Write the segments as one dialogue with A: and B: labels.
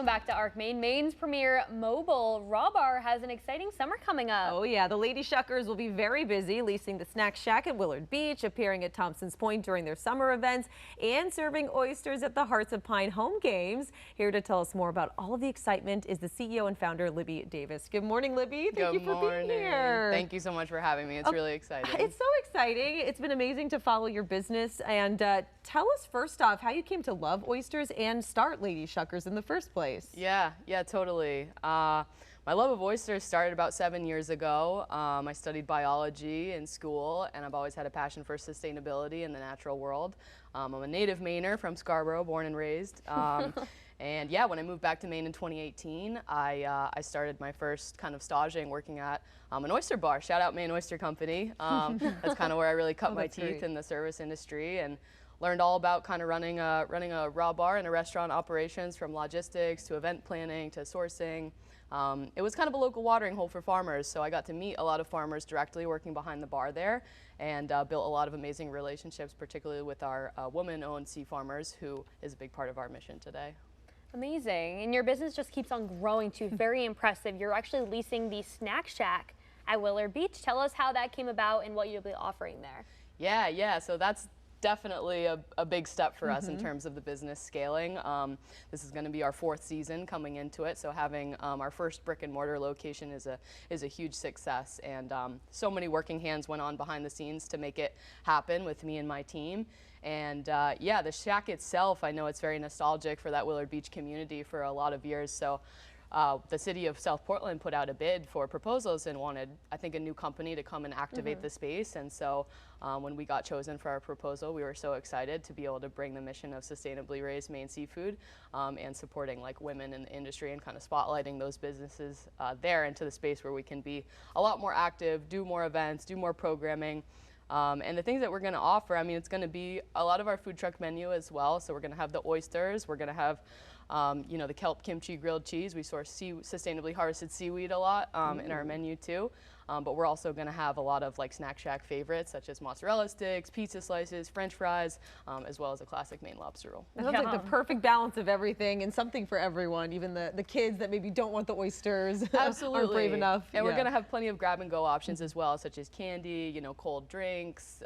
A: Welcome back to ARC Maine. Maine's premier mobile raw bar has an exciting summer coming up.
B: Oh yeah, the Lady Shuckers will be very busy leasing the snack shack at Willard Beach, appearing at Thompson's Point during their summer events, and serving oysters at the Hearts of Pine home games. Here to tell us more about all of the excitement is the CEO and founder, Libby Davis. Good morning, Libby. Thank you for being here.
C: Thank you so much for having me. It's really exciting.
B: It's so exciting. It's been amazing to follow your business. And tell us first off how you came to love oysters and start Lady Shuckers in the first place.
C: Yeah, totally. My love of oysters started about 7 years ago. I studied biology in school, and I've always had a passion for sustainability in the natural world. I'm a native Mainer from Scarborough, born and raised. And yeah, when I moved back to Maine in 2018, I started my first kind of staging working at an oyster bar. Shout out Maine Oyster Company. That's kind of where I really cut my teeth in the service industry and learned all about kind of running a raw bar and a restaurant operations, from logistics to event planning to sourcing. It was kind of a local watering hole for farmers, so I got to meet a lot of farmers directly working behind the bar there, and built a lot of amazing relationships, particularly with our woman-owned sea farmers, who is a big part of our mission today.
A: Amazing. And your business just keeps on growing too. Very impressive. You're actually leasing the snack shack at Willard Beach. Tell us how that came about and what you'll be offering there.
C: Yeah. So that's definitely a big step for us in terms of the business scaling. This is going to be our 4th season coming into it, so having our first brick and mortar location is a huge success, and so many working hands went on behind the scenes to make it happen with me and my team. And yeah, the shack itself, I know it's very nostalgic for that Willard Beach community for a lot of years. So the city of South Portland put out a bid for proposals and wanted, I think, a new company to come and activate the space. And so when we got chosen for our proposal, we were so excited to be able to bring the mission of sustainably raised Maine seafood and supporting like women in the industry and kind of spotlighting those businesses there into the space where we can be a lot more active, do more events, do more programming. And the things that we're going to offer, I mean, it's going to be a lot of our food truck menu as well. So we're going to have the oysters, we're going to have you know, the kelp kimchi grilled cheese. We source sustainably harvested seaweed a lot in our menu too. But we're also going to have a lot of like snack shack favorites such as mozzarella sticks, pizza slices, French fries, as well as a classic Maine lobster roll.
B: It sounds like the perfect balance of everything and something for everyone, even the kids that maybe don't want the oysters.
C: Absolutely.
B: Aren't brave enough.
C: And we're going to have plenty of grab and go options as well, such as candy, you know, cold drinks,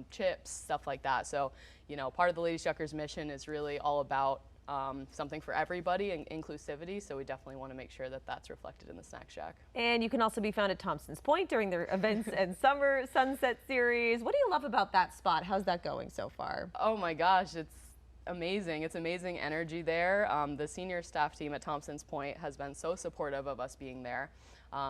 C: chips, stuff like that. So, you know, part of the Lady Shuckers mission is really all about something for everybody and inclusivity, so we definitely want to make sure that that's reflected in the snack shack.
B: And you can also be found at Thompson's Point during their events and summer sunset series. What do you love about that spot? How's that going so far?
C: Oh my gosh, it's amazing. It's amazing energy there. The senior staff team at Thompson's Point has been so supportive of us being there.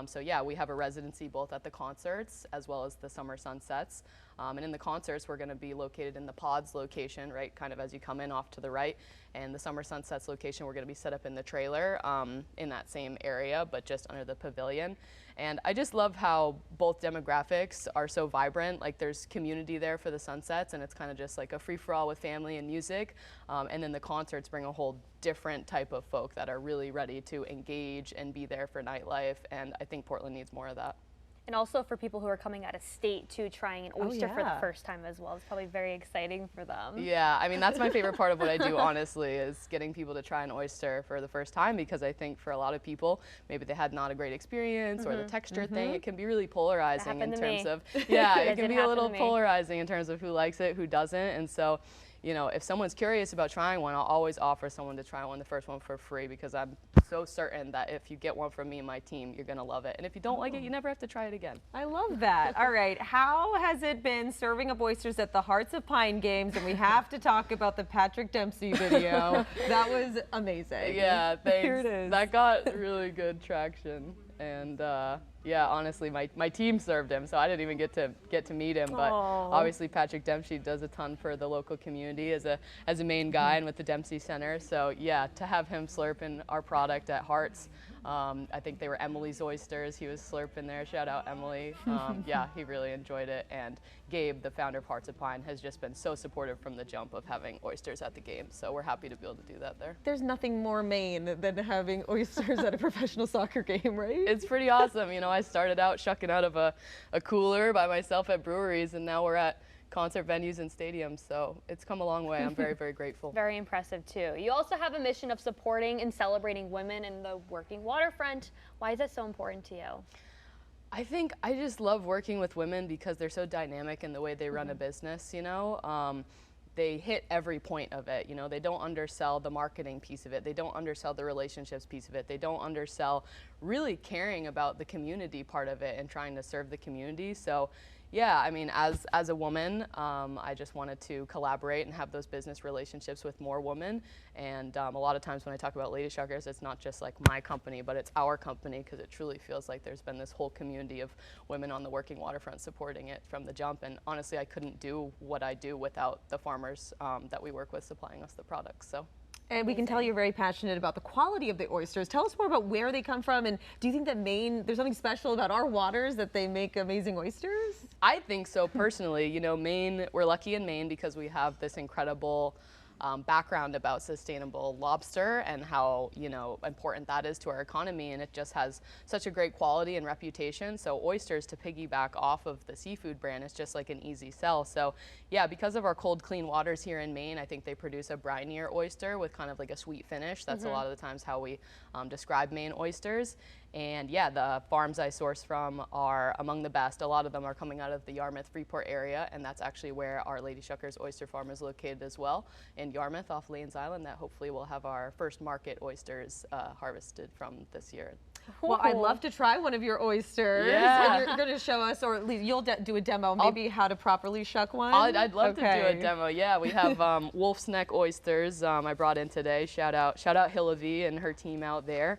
C: So yeah, we have a residency both at the concerts as well as the summer sunsets. And in the concerts, we're going to be located in the pods location, right, kind of as you come in off to the right. And the summer sunsets location, we're going to be set up in the trailer in that same area, but just under the pavilion. And I just love how both demographics are so vibrant. Like there's community there for the sunsets, and it's kind of just like a free-for-all with family and music. And then the concerts bring a whole different type of folk that are really ready to engage and be there for nightlife. And I think Portland needs more of that.
A: And also for people who are coming out of state too, trying an oyster for the first time as well. It's probably very exciting for them.
C: Yeah, I mean, that's my favorite part of what I do, honestly, is getting people to try an oyster for the first time, because I think for a lot of people, maybe they had not a great experience or the texture thing. It can be always polarizing in terms of, it can be a little polarizing in terms of who likes it, who doesn't. And so, you know, if someone's curious about trying one, I'll always offer someone to try one, the first one for free, because I'm so certain that if you get one from me and my team, you're going to love it. And if you don't like it, you never have to try it again.
B: I love that. All right. How has it been serving up oysters at the Hearts of Pine games? And we have to talk about the Patrick Dempsey video. That was amazing.
C: Yeah, thanks.
B: Here it is.
C: That got really good traction. And yeah, honestly, my team served him, so I didn't even get to meet him. But obviously, Patrick Dempsey does a ton for the local community as a Maine guy and with the Dempsey Center. So yeah, to have him slurping our product at Hearts, I think they were Emily's oysters. He was slurping there. Shout out Emily. Yeah, he really enjoyed it. And Gabe, the founder of Hearts of Pine, has just been so supportive from the jump of having oysters at the game. So we're happy to be able to do that there.
B: There's nothing more Maine than having oysters at a professional soccer game, right?
C: It's pretty awesome. You know, I started out shucking out of a cooler by myself at breweries, and now we're at concert venues and stadiums. So it's come a long way. I'm very, very grateful.
A: Very impressive too. You also have a mission of supporting and celebrating women in the working waterfront. Why is that so important to you?
C: I think I just love working with women because they're so dynamic in the way they run a business, you know. They hit every point of it, you know. They don't undersell the marketing piece of it. They don't undersell the relationships piece of it. They don't undersell really caring about the community part of it and trying to serve the community. So yeah, I mean, as a woman, I just wanted to collaborate and have those business relationships with more women. And a lot of times when I talk about Lady Shuckers, it's not just like my company, but it's our company, because it truly feels like there's been this whole community of women on the working waterfront supporting it from the jump. And honestly, I couldn't do what I do without the farmers that we work with supplying us the products. So.
B: And we can tell you're very passionate about the quality of the oysters. Tell us more about where they come from, and do you think that Maine, there's something special about our waters that they make amazing oysters?
C: I think so personally. You know, Maine, we're lucky in Maine because we have this incredible background about sustainable lobster and how, you know, important that is to our economy, and it just has such a great quality and reputation. So oysters, to piggyback off of the seafood brand, is just like an easy sell. So yeah, because of our cold, clean waters here in Maine, I think they produce a brinier oyster with kind of like a sweet finish. That's a lot of the times how we describe Maine oysters. And yeah, the farms I source from are among the best. A lot of them are coming out of the Yarmouth-Freeport area, and that's actually where our Lady Shuckers oyster farm is located as well, in Yarmouth off Lanes Island, that hopefully we'll have our first market oysters harvested from this year.
B: Well, I'd love to try one of your oysters.
C: Yeah.
B: You're going to show us, or at least you'll do a demo, maybe how to properly shuck one?
C: I'd love to do a demo. Yeah, we have wolf's neck oysters I brought in today. Shout out Hilary and her team out there.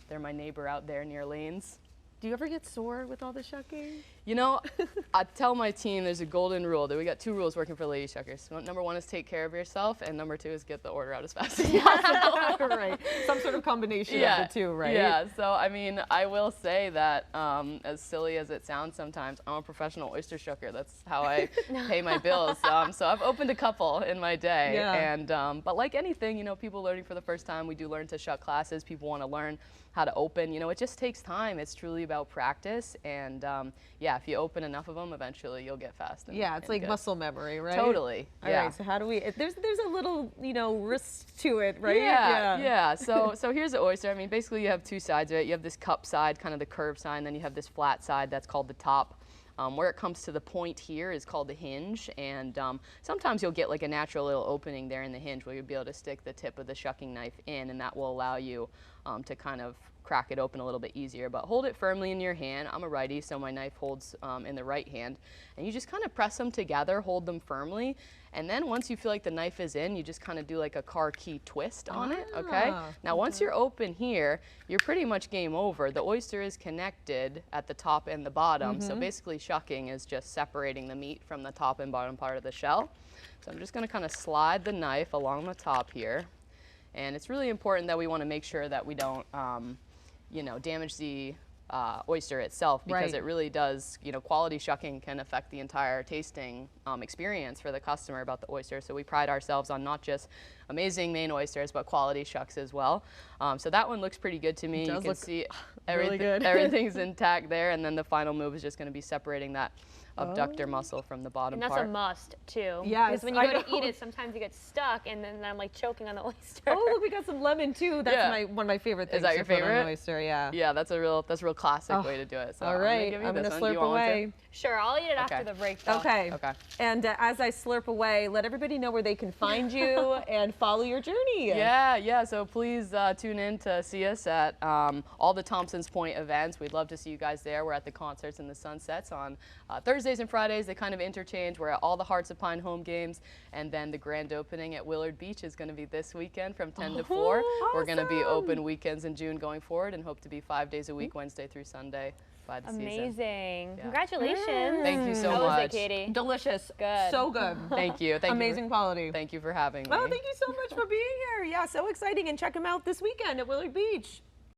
C: They're my neighbor out there near Lanes.
B: Do you ever get sore with all the shucking?
C: You know, I tell my team there's a golden rule, that we got 2 rules working for Lady Shuckers. Number 1 is take care of yourself, and number 2 is get the order out as fast as possible.
B: Right, some sort of combination of the two, right?
C: Yeah, so I mean, I will say that as silly as it sounds sometimes, I'm a professional oyster shucker. That's how I pay my bills. So I've opened a couple in my day, and but like anything, you know, people learning for the first time, we do learn to shuck classes. People want to learn how to open. You know, it just takes time. It's truly about practice, and yeah, if you open enough of them, eventually you'll get fast.
B: Yeah, it's like muscle memory, right?
C: Totally.
B: All right, so how do we, there's a little, you know, risk to it, right?
C: Yeah. So here's the oyster. I mean, basically you have 2 sides of it. You have this cup side, kind of the curved side, and then you have this flat side that's called the top. Where it comes to the point here is called the hinge, and sometimes you'll get like a natural little opening there in the hinge where you'll be able to stick the tip of the shucking knife in, and that will allow you to kind of crack it open a little bit easier. But hold it firmly in your hand. I'm a righty, so my knife holds in the right hand, and you just kind of press them together, hold them firmly, and then once you feel like the knife is in, you just kind of do like a car key twist on it, okay? Now once you're open here, you're pretty much game over. The oyster is connected at the top and the bottom, so basically shucking is just separating the meat from the top and bottom part of the shell. So I'm just going to kind of slide the knife along the top here, and it's really important that we want to make sure that we don't you know, damage the oyster itself, because it really does, you know, quality shucking can affect the entire tasting experience for the customer about the oyster. So we pride ourselves on not just amazing Maine oysters, but quality shucks as well. So that one looks pretty good to me. You can see
B: really good.
C: everything's intact there, and then the final move is just going to be separating that abductor muscle from the bottom part.
A: And that's a must, too.
B: Yes,
A: because when you go to eat it, sometimes you get stuck, and then I'm like choking on the oyster.
B: Oh, look, we got some lemon too. That's one of my favorite things.
C: Is that your
B: to put on
C: favorite?
B: an oyster, yeah.
C: Yeah, that's a real classic way to do it. So
B: all right, I'm gonna slurp away.
A: Sure, I'll eat it after the break, though.
B: Okay. And as I slurp away, let everybody know where they can find you and follow your journey.
C: Yeah. So please tune in to see us at all the Thompson's Point events. We'd love to see you guys there. We're at the concerts and the sunsets on Thursdays and Fridays. They kind of interchange. We're at all the Hearts of Pine home games, and then the grand opening at Willard Beach is going to be this weekend from 10 to 4. We're going to be open weekends in June going forward, and hope to be 5 days a week, Wednesday through Sunday. By the season.
A: Amazing. Congratulations.
C: Thank you so
A: much. How was it,
B: Katie? Delicious.
A: Good.
B: So good.
C: Thank you.
B: Amazing quality.
C: Thank you for having me.
B: Oh, thank you so much for being here. Yeah, so exciting. And check them out this weekend at Willard Beach.